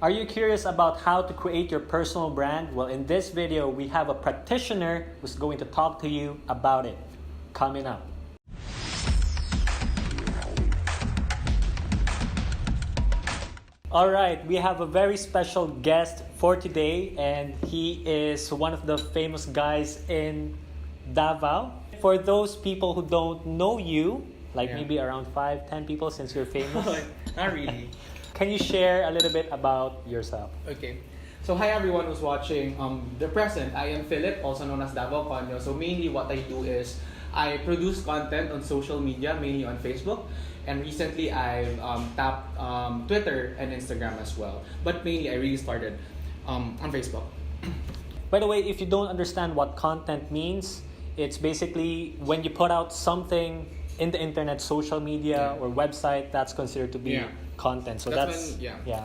Are you curious about how to create your personal brand? Well, in this video, we have a practitioner who's going to talk to you about it. Coming up. All right, we have a very special guest for today, and he is one of the famous guys in Davao. For those people who don't know you, like maybe around 5-10 people since you're famous. Not really. Can you share a little bit about yourself? Okay. So hi everyone who's watching the present. I am Phillip, also known as Davao Conyo. So mainly what I do is I produce content on social media, mainly on Facebook. And recently I've tapped Twitter and Instagram as well. But mainly I really started on Facebook. By the way, if you don't understand what content means, it's basically when you put out something in the internet, social media or website, that's considered to be content. So that's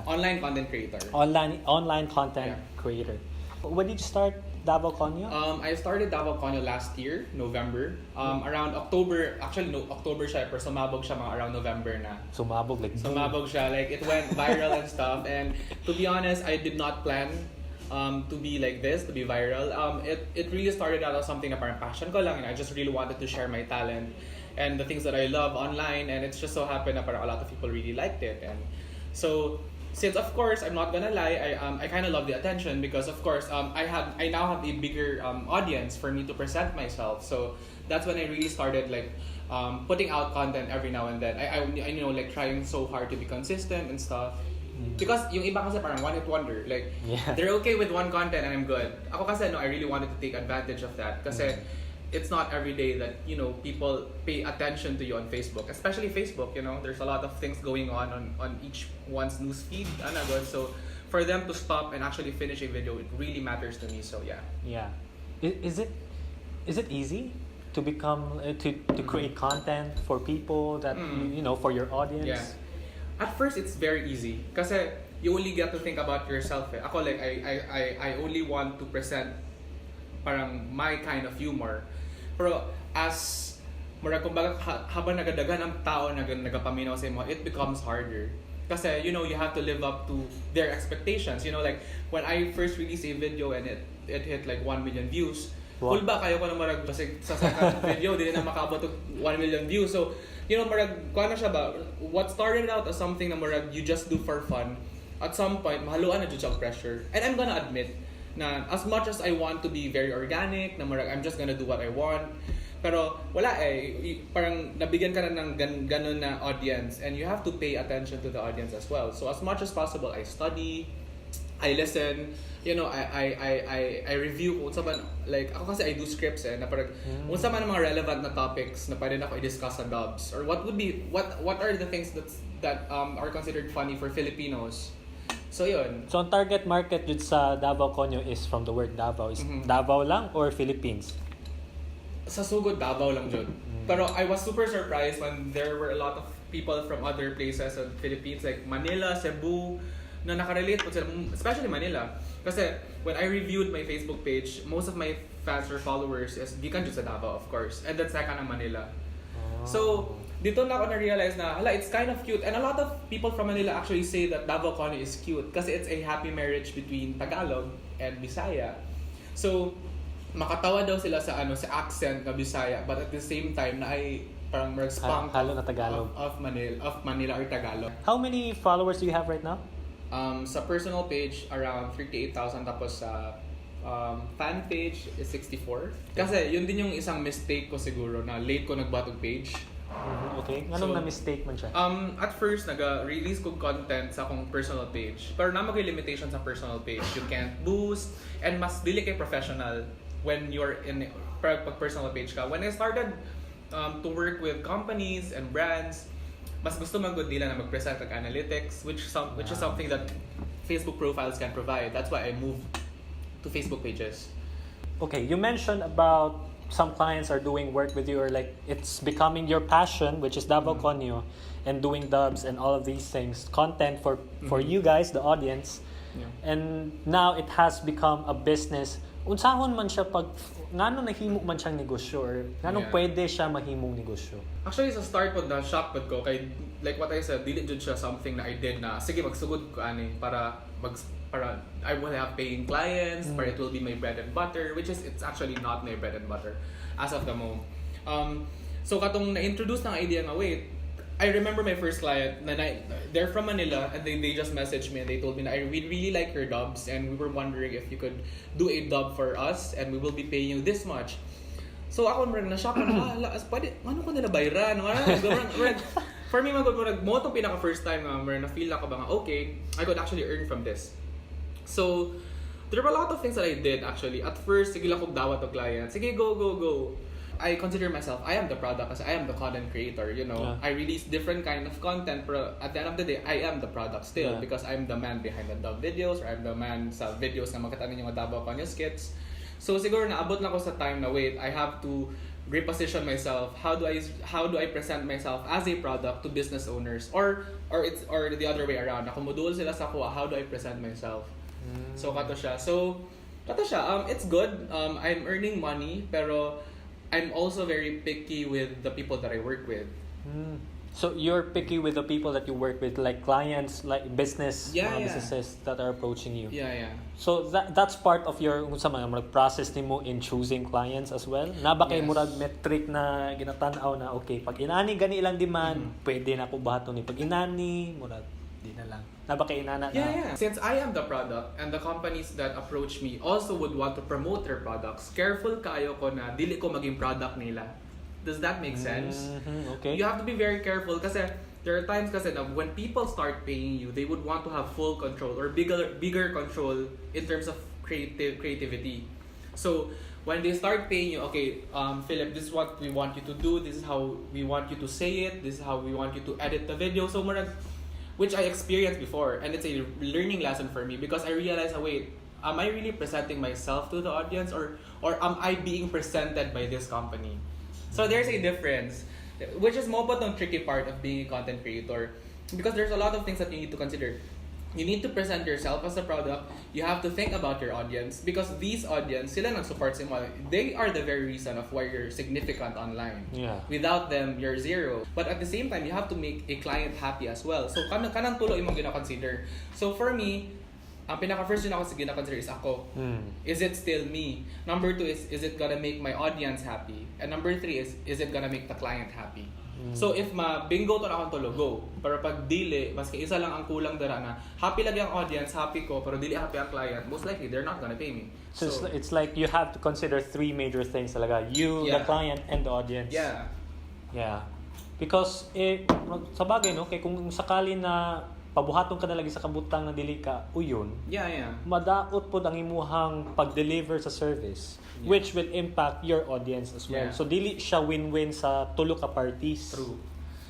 online content creator. Online content creator. When did you start Davao Conyo? I started Davao Conyo last year, November. Around October, actually no, October siya, pero sumabog siya mga around November na. Sumabog siya, like it went viral and stuff. And to be honest, I did not plan to be like this, to be viral. It really started out as something na parang passion ko lang, and I just really wanted to share my talent and the things that I love online, and it's just so happened that a lot of people really liked it. And so since of course I'm not gonna lie, I kind of love the attention because of course I now have a bigger audience for me to present myself. So that's when I really started like putting out content every now and then. I you know, like trying so hard to be consistent and stuff. Because yung iba kasi parang one hit wonder, like they're okay with one content and I'm good. Ako kasi no, I really wanted to take advantage of that kasi it's not every day that, you know, people pay attention to you on Facebook, especially Facebook. You know, there's a lot of things going on each one's news feed. So for them to stop and actually finish a video, it really matters to me. So yeah. Is it easy to become to create content for people that you know, for your audience? Yeah. At first, it's very easy kasi you only get to think about yourself. Ako like I only want to present parang my kind of humor. Pero as kumbaga habang nagadagan ang tao nagapaminaw sa imo, it becomes harder. Kasi you know, you have to live up to their expectations. You know, like when I first released a video and it hit like 1 million views. Cool ba kayo ko na marag basig sa second video di na makaabot og 1 million views. So you know, marag kuha na siya ba, what started out as something na marag you just do for fun, at some point mahaluan na jud siya pressure. And I'm gonna admit na as much as I want to be very organic, na marag I'm just gonna do what I want, pero wala parang nabigyan ka na ng ganun na audience, and you have to pay attention to the audience as well. So as much as possible, I study, I listen, you know, I review kung saan, like ako kasi I do scripts na parang kung saan man mga relevant na topics na pwede na ako i-discuss sa dubs, or what are the things that are considered funny for Filipinos. So yun. So ang target market dito sa Davao Conyo is from the word Davao. Is Davao lang or Philippines? Sa sugod Davao lang jud. Pero I was super surprised when there were a lot of people from other places in Philippines like Manila, Cebu, na nakarelate po sila, especially Manila. Kasi when I reviewed my Facebook page, most of my fans or followers is gikan jud sa Davao, of course. And that's second ng Manila. So dito na ako na-realize na, it's kind of cute. And a lot of people from Manila actually say that Davao Conyo is cute kasi it's a happy marriage between Tagalog and Bisaya. So, makatawa daw sila sa accent na Bisaya, but at the same time na ay parang spunk halo na Tagalog of Manila or Tagalog. How many followers do you have right now? Sa personal page, around 38,000, tapos sa fan page is 64. Kasi yun din yung isang mistake ko siguro na late ko nagbatog page. Okay. Anong na-mistake man siya? At first, nag-release ko content sa akong personal page. Pero na mag-limitation sa personal page. You can't boost, and mas dili kay professional when you're in pag personal page ka. When I started to work with companies and brands, mas gusto man gud nila na mag-present ng analytics, which is something that Facebook profiles can provide. That's why I moved to Facebook pages. Okay, you mentioned about some clients are doing work with you, or like it's becoming your passion, which is Davao Conyo, and doing dubs and all of these things, content for you guys, the audience. And now it has become a business. Unsahon man siya pag ngano nahimo man siyang negosyo or ngano pwede siya mahimong negosyo. Actually, sa start po na shock pod ko kay like what I said, dili jud siya something na I did na sige magsugod ko ani para I will have paying clients, para it will be my bread and butter, which is it's actually not my bread and butter as of the moment. So katong na-introduce ng idea nga wait, I remember my first client, they're from Manila, and they just messaged me and they told me that we really like your dubs and we were wondering if you could do a dub for us and we will be paying you this much. So ako na-shock na, pwede, ano ko nila bayran? For me, mo itong pinaka first time na feel ako ba nga, okay, I could actually earn from this. So, there were a lot of things that I did actually. At first, sige lang kong dawat to client. Sige, go. I consider myself, I am the product kasi I am the content creator, you know. Yeah. I release different kind of content, but at the end of the day, I am the product still because I'm the man behind the dub videos or I'm the man sa videos na makita ninyo mga Davao Conyo skits. So siguro naabot na ko sa time na wait, I have to reposition myself. How do I present myself as a product to business owners or the other way around. Ako modul sila sa kuha, how do I present myself? So kato siya. It's good. I'm earning money pero I'm also very picky with the people that I work with. So you're picky with the people that you work with, like clients, like businesses that are approaching you. Yeah. So that's part of your process nimo in choosing clients as well. Na ba kay murag metric na ginatanaw na okay, pag inani gani ilang demand, pwede na ko bahaton ni pag inani murag di na lang. Na ba kay inana na? Yeah. Since I am the product and the companies that approach me also would want to promote their products, careful kayo ko na dili ko maging product nila. Does that make sense? Okay. You have to be very careful kasi there are times kasi na when people start paying you, they would want to have full control or bigger control in terms of creativity. So when they start paying you, okay, Phillip, this is what we want you to do. This is how we want you to say it. This is how we want you to edit the video. So which I experienced before, and it's a learning lesson for me because I realized, wait, am I really presenting myself to the audience or am I being presented by this company? So there's a difference, which is more but the tricky part of being a content creator because there's a lot of things that you need to consider. You need to present yourself as a product. You have to think about your audience because these audience, sila nag-support sa mo. They are the very reason of why you're significant online. Yeah. Without them, you're zero. But at the same time, you have to make a client happy as well. So kanang tulo imong gina-consider. So for me, ang pinaka-first yun ako gina-consider is ako. Is it still me? Number 2 is it gonna make my audience happy? And number 3 is it gonna make the client happy? So if bingo to na akong tulo, go. Pero pag dili, maski isa lang ang kulang dara na happy lagi ang audience, happy ko, pero dili happy ang client, most likely they're not gonna pay me. So it's like you have to consider 3 major things talaga. You, the client, and the audience. Yeah. Because sa bagay no, kay kung sakali na pabuhaton ka na lagi sa kabutang na dili ka uyon. Madaot pod ang imuhang pag-deliver sa service, which will impact your audience as well. So dili siya win-win sa tulo ka parties. True.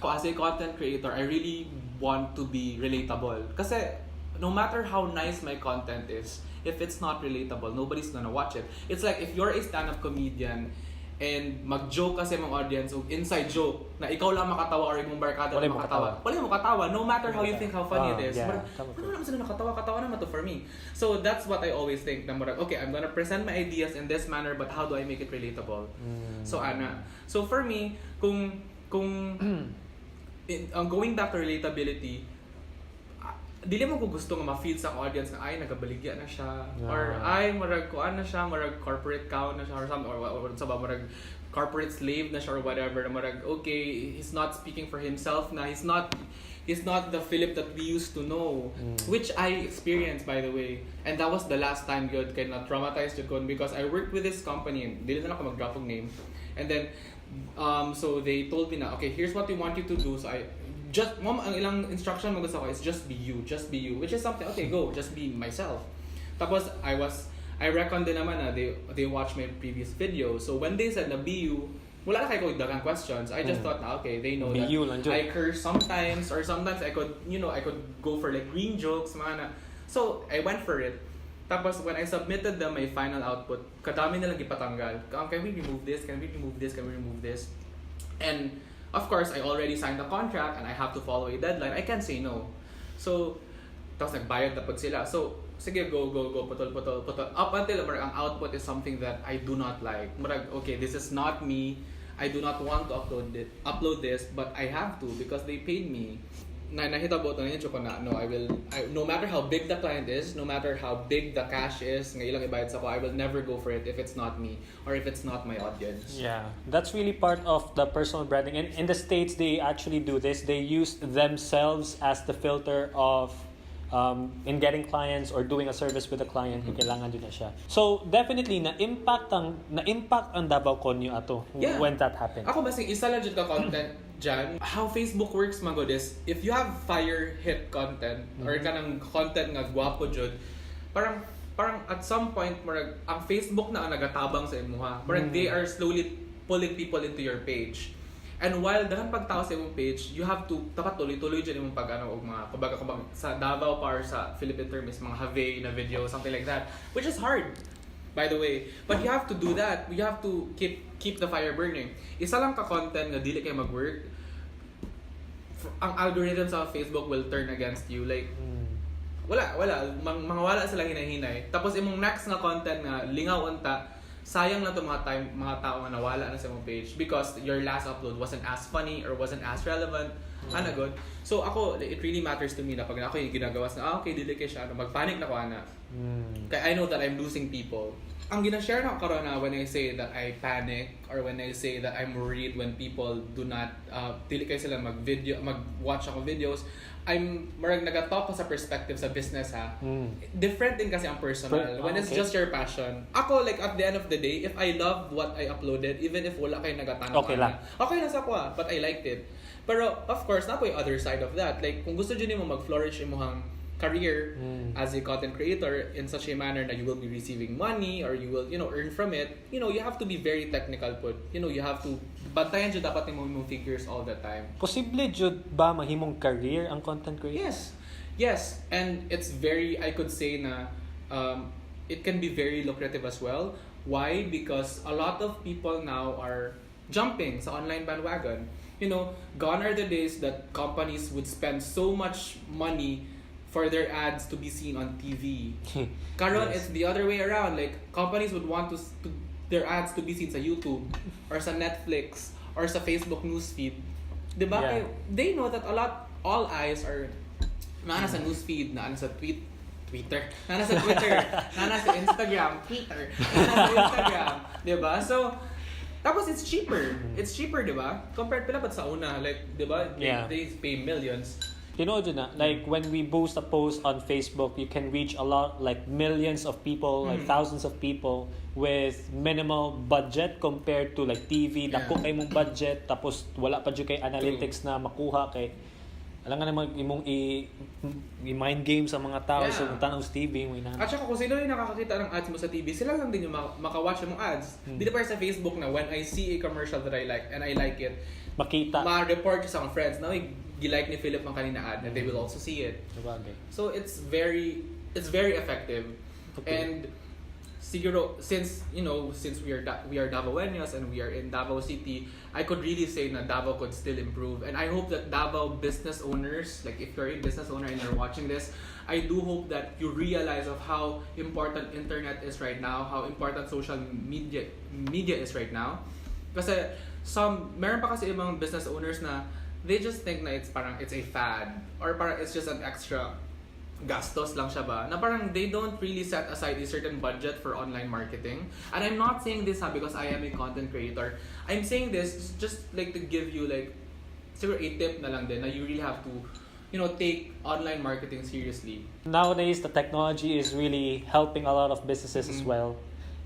As a content creator, I really want to be relatable. Kasi no matter how nice my content is, if it's not relatable, nobody's gonna watch it. It's like if you're a stand-up comedian and mag-joke kasi mong audience o inside joke na ikaw lang makatawa or imong barkada lang makatawa. Wala mo katawa. No matter how you think how funny it is. Ano naman sila nakatawa naman to for me. So that's what I always think. Na okay, I'm gonna present my ideas in this manner but how do I make it relatable? So for me, kung going back to relatability, dili mo ko gusto nga ma-feel sa audience na ay nagabaligya na siya or ay marag kuan na siya, marag corporate cow na siya or something or sa ba marag corporate slave na siya or whatever na marag okay, he's not speaking for himself na he's not the Phillip that we used to know, which I experienced by the way, and that was the last time good kay na traumatized yun because I worked with this company and dili na ako mag-drop ng name and then so they told me na okay, here's what we want you to do. So ang ilang instruction mo gusto ko is just be you, which is something, okay, go, just be myself. Tapos, I reckon din naman na they watched my previous video. So, when they said na be you, wala na kayo dagang questions. I just thought na, okay, they know that I curse sometimes, or sometimes I could go for like green jokes, mga na. So, I went for it. Tapos, when I submitted them my final output, kadami nilang ipatanggal. Can we remove this? Can we remove this? Can we remove this? And, of course, I already signed the contract and I have to follow a deadline. I can't say no. So, Tapos nagbayad tapos sila. So, sige, go, putol. Up until ang output is something that I do not like. Murag, okay, this is not me. I do not want to upload this, but I have to because they paid me. Nahitabo to ko na, no, no matter how big the client is, no matter how big the cash is, nga ilang ibayad sa ko, I will never go for it if it's not me or if it's not my audience. Yeah, that's really part of the personal branding. And in the States, they actually do this. They use themselves as the filter of in getting clients or doing a service with a client, kung kailangan din na siya. So, definitely, na-impact ang Davao Conyo ato when that happened. Ako basing isa lang dyan ka content dyan. How Facebook works, magod, is if you have fire hit content or kanang content nga gwapo jud, parang at some point, marag, ang Facebook na ang nagatabang sa imuha. Parang they are slowly pulling people into your page. And while dahan pagtao sa imong page, you have to dapat tuloy-tuloy dyan imong og mga kumbaga sa Davao pa or sa Philippine term is mga have na video, something like that, which is hard, by the way. But you have to do that. You have to keep the fire burning. Isa lang ka content nga dili kay mag-work, ang algorithm sa Facebook will turn against you. Like wala mga wala silang hinahinay. Tapos imong next nga content nga lingaw unta, sayang lang to mga tao nga nawala na sa mong page because your last upload wasn't as funny or wasn't as relevant. Ana good. So ako, it really matters to me na pag ako yung ginagawas na okay, dili kay siya, magpanic na ko ana. Kaya I know that I'm losing people. Ang gina-share na ko karon na when I say that I panic or when I say that I'm worried when people do not dili kay sila mag-watch ako videos, I'm marag nagatalk ko sa perspective sa business ha. Different din kasi ang personal. When it's just your passion. Ako like at the end of the day, if I loved what I uploaded, even if wala kay nagatanong okay lang. Okay lang sa ko but I liked it. Pero of course, na po yung other side of that. Like kung gusto dyan mo mag-flourish imong career as a content creator in such a manner that you will be receiving money or you will, earn from it, you have to be very technical po. You have to bantayan jud dapat imong figures all the time. Posible jud ba mahimong career ang content creator? Yes. And it's very, I could say na it can be very lucrative as well. Why? Because a lot of people now are jumping sa online bandwagon. Gone are the days that companies would spend so much money for their ads to be seen on TV. Karon, it's the other way around. Like, companies would want their ads to be seen sa YouTube or sa Netflix or sa Facebook newsfeed. Diba? Yeah. They know that all eyes are naana sa newsfeed, naana sa Twitter, naana sa Twitter, naana sa Instagram, naana sa Instagram. Diba? So, tapos it's cheaper. It's cheaper, diba? Compared pala sa una. Like, diba? They pay millions. Like when we boost a post on Facebook, you can reach a lot, like millions of people, like thousands of people with minimal budget compared to like TV. Dako kay mong budget, tapos wala pa dyan kay analytics na makuha kay alam nga naman imong i-mind game sa mga tao so kung tanaw sa TV mo At saka kung sino yung nakakakita ng ads mo sa TV, sila lang din yung makawatch yung ads. Di pa sa Facebook na when I see a commercial that I like and I like it, makita, ma-report ko sa mga friends na gilike ni Phillip ang kanina ad and they will also see it. So it's very effective. Okay. And siguro since we are Davaoeños and we are in Davao City, I could really say na Davao could still improve. And I hope that Davao business owners, like if you're a business owner and you're watching this, I do hope that you realize of how important internet is right now, how important social media is right now. Kasi meron pa kasi ibang business owners na they just think na it's a fad or parang it's just an extra gastos lang siya ba na parang they don't really set aside a certain budget for online marketing. And I'm not saying this because I am a content creator. I'm saying this just like to give you like siguro a tip na lang din na you really have to take online marketing seriously. Nowadays the technology is really helping a lot of businesses as well,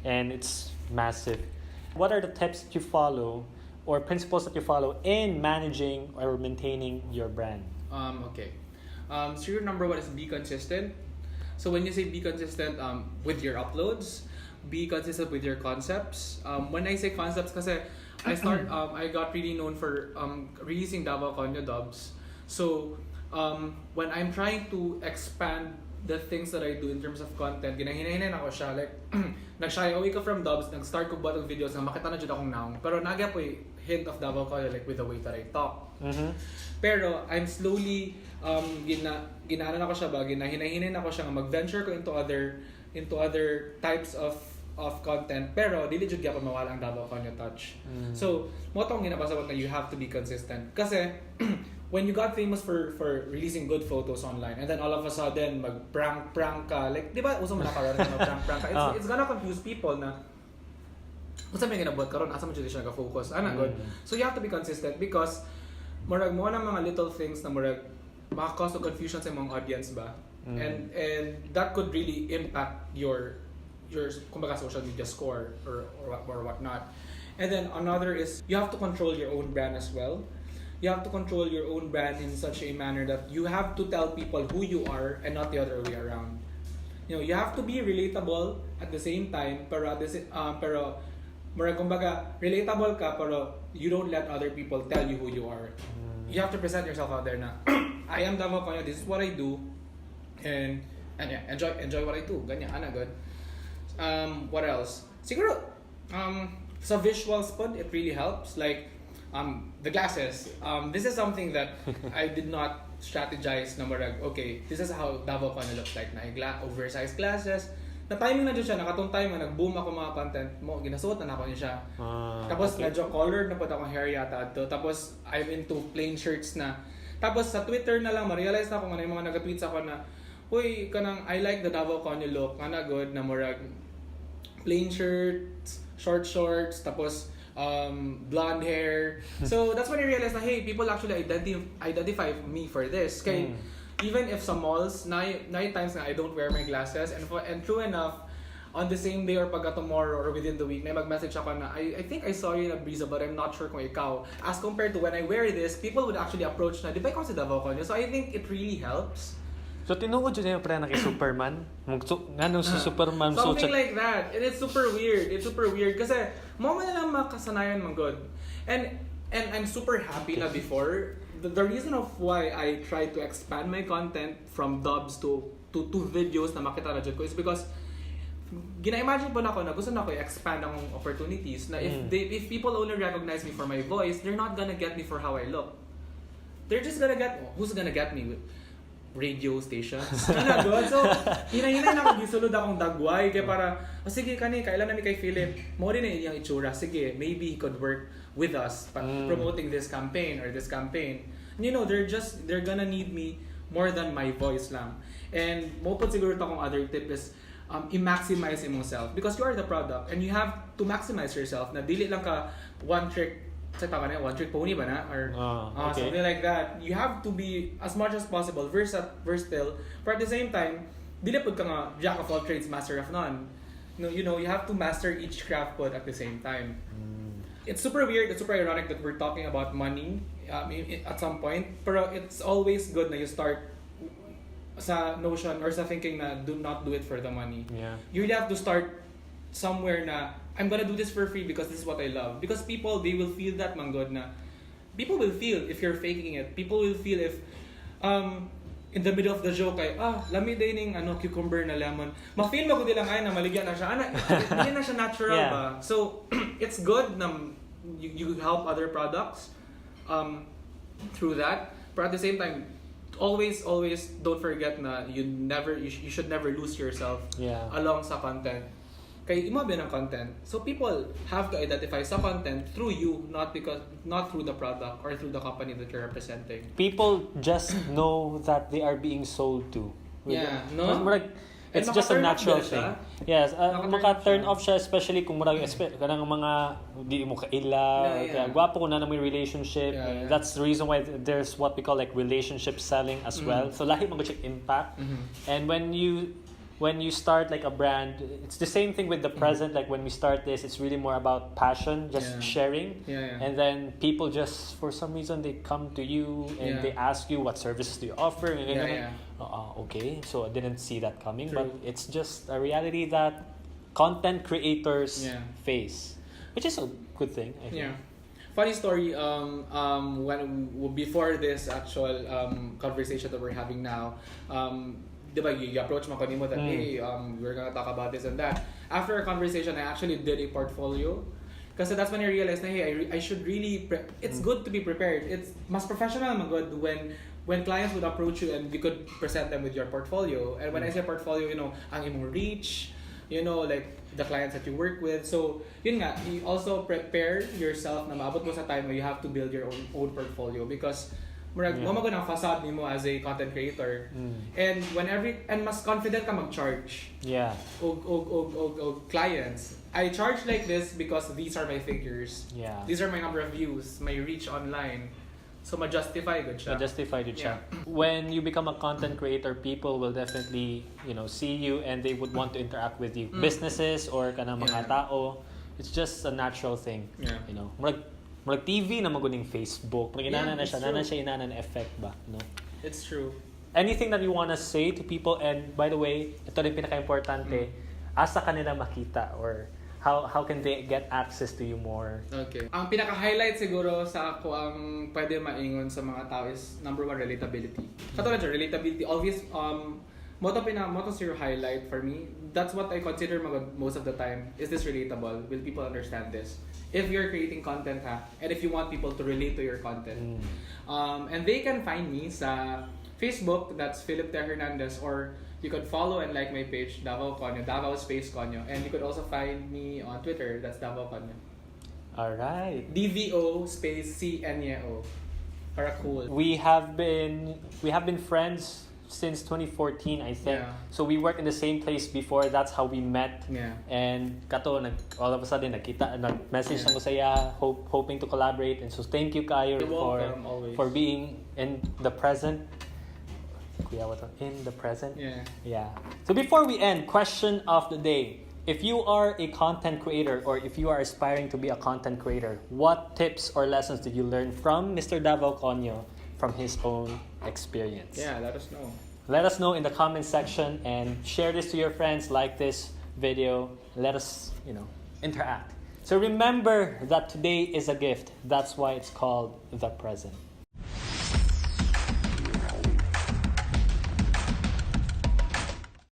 and it's massive. What are the tips that you follow or principles that you follow in managing or maintaining your brand? Okay. So your number one is be consistent. So when you say be consistent with your uploads, be consistent with your concepts. When I say concepts, kasi I got really known for releasing Davao Conyo dubs. So when I'm trying to expand the things that I do in terms of content, ginahinahinan ako siya. Like, nag-shy away ka from dubs, nag-start ko ba ng videos na makita na dyan akong naong. Pero nagya po hint of Davao Conyo like with the way that I talk, Pero I'm slowly ginaano na ko siya ba, hinahinay na ko siya nga mag-venture ko into other types of content, pero dili jud gyapon mawala ang Davao Conyo touch. So mo tong ginapasabot na you have to be consistent kasi when you got famous for releasing good photos online and then all of a sudden mag-prank ka, like di ba uso man nakaroon na prank ka, it's gonna confuse people na kung saan may ginabuhat karon asa man jud siya ka-focus good. So you have to be consistent because murag mo na mga little things na murag maka-cause of confusion sa mga audience ba, and that could really impact your kumbaga social media score or whatnot. And then another is you have to control your own brand as well. You have to control your own brand in such a manner that you have to tell people who you are and not the other way around. You have to be relatable at the same time, pero kumbaga relatable ka pero you don't let other people tell you who you are. You have to present yourself out there na I am Davao Conyo, this is what I do, and yeah, enjoy what I do. Ganyan, good. What else? Siguro, sa visuals pod, it really helps. Like, the glasses. This is something that I did not strategize na marag, okay, this is how Davao Conyo looks like. Oversized glasses. Na-timing na dyan siya, nakatong time na nag-boom ako mga content mo, ginasuot na ako niya siya. Tapos medyo colored na po akong hair yata ato. Tapos I'm into plain shirts na. Tapos sa Twitter na lang, ma-realize na ako nga na yung mga nag-tweets ako na, uy, kanang I like the Davao Conyo look, good, na murag plain shirts, short shorts, tapos blonde hair. So that's when I realized na, hey, people actually identify me for this. Kaya even if sa malls, night times na I don't wear my glasses, and true enough, on the same day or pagka tomorrow or within the week, may mag-message ako na, I think I saw you in a Breeza but I'm not sure kung ikaw. As compared to when I wear this, people would actually approach na, di ba ikaw si Davao Conyo? So I think it really helps. So tinuod yun yung pre na kay Superman? Nganong si Superman? Something like that. And it's super weird. Kasi mo na lang makasanayan man good. And I'm super happy na before. The reason of why I try to expand my content from dubs to videos na makita na dyan ko is because gina-imagine po na ako na gusto na ko i-expand ang opportunities na if people only recognize me for my voice, they're not gonna get me for how I look. They're just gonna who's gonna get me with radio stations? Good. So, hinahinay na ako, gisulod akong dagway kaya para, sige kailan namin kay Phillip, mo rin na iyang itsura, sige, maybe he could work with us promoting this campaign or this campaign. You know, they're gonna need me more than my voice lang. And mo po siguro ito akong other tip is i-maximize imong self because you are the product and you have to maximize yourself na dili lang ka one trick pony ba na? Or okay. Something like that. You have to be as much as possible versatile, but at the same time dili pud ka nga jack of all trades, master of none. No, you know, you have to master each craft pod at the same time. It's super weird, it's super ironic that we're talking about money at some point, pero it's always good na you start sa notion or sa thinking na do not do it for the money. Yeah. You really have to start somewhere na I'm gonna do this for free because this is what I love. Because people, they will feel that man God na people will feel if you're faking it. People will feel if in the middle of the joke ay lamig din ng cucumber na lemon. Ma-feel mo ko lang ay na maligyan na siya. Hindi na siya natural ba. So it's good na you help other products through that. But at the same time, always don't forget na you should never lose yourself along sa content. Kaya imabe ng content. So people have to identify sa content through you, not through the product or through the company that you're representing. People just know that they are being sold to. Yeah, no? It's just a natural thing. Yes, maka-turn off siya, especially kung marami kanang mga di mo kaila, kaya gwapo ko na may relationship. That's the reason why there's what we call like relationship selling as well. So lahi mo check impact. And when you start like a brand, it's the same thing with the present. Like when we start this, it's really more about passion, just sharing. And then people just, for some reason, they come to you and they ask you what services do you offer. And okay, so I didn't see that coming. True. But it's just a reality that content creators face, which is a good thing, I think. Funny story, when before this actual conversation that we're having now, diba, you approach mo kanimo that hey, we're gonna talk about this and that. After a conversation, I actually did a portfolio. Kasi that's when I realized na, hey, I should really it's good to be prepared. It's mas professional naman good when clients would approach you and you could present them with your portfolio. And when I say portfolio, ang imong reach, like the clients that you work with. So, yun nga, you also prepare yourself na maabot mo sa time where you have to build your own portfolio because mo magod ang facade nimo as a content creator. And and mas confident ka mag-charge. Yeah. Og clients. I charge like this because these are my figures. Yeah. These are my number of views, my reach online. So ma-justify good siya. Ma-justify good siya. When you become a content creator, people will definitely, see you and they would want to interact with you. Businesses or kanang mga tao, it's just a natural thing. Yeah. Murag TV na maguning Facebook. Murag inana na siya inana na effect ba, no? It's true. Anything that you want to say to people, and by the way, ito rin pinaka-importante, asa kanila makita or how can they get access to you more? Okay. Ang pinaka-highlight siguro sa ako ang pwede maingon sa mga tao is number 1, relatability. Katulad siya, relatability. Obvious, moto your highlight for me. That's what I consider most of the time. Is this relatable? Will people understand this? If you're creating content and if you want people to relate to your content. And they can find me sa Facebook, that's Phillip Hernandez, or you could follow and like my page, Davao Conyo, Davao space Conyo. And you could also find me on Twitter, that's Davao Conyo. Alright. DVO space CNYO. Para cool. We have been friends since 2014, I think. Yeah. So we worked in the same place before. That's how we met. Yeah. And kato, all of a sudden, nag-message ako sa iya, hoping to collaborate. And so thank you, Kayo, for being in the present. In the present? Yeah. So before we end, question of the day. If you are a content creator or if you are aspiring to be a content creator, what tips or lessons did you learn from Mr. Davao Conyo from his own experience? Yeah, let us know. Let us know in the comment section and share this to your friends, like this video. Let us, interact. So remember that today is a gift. That's why it's called the present.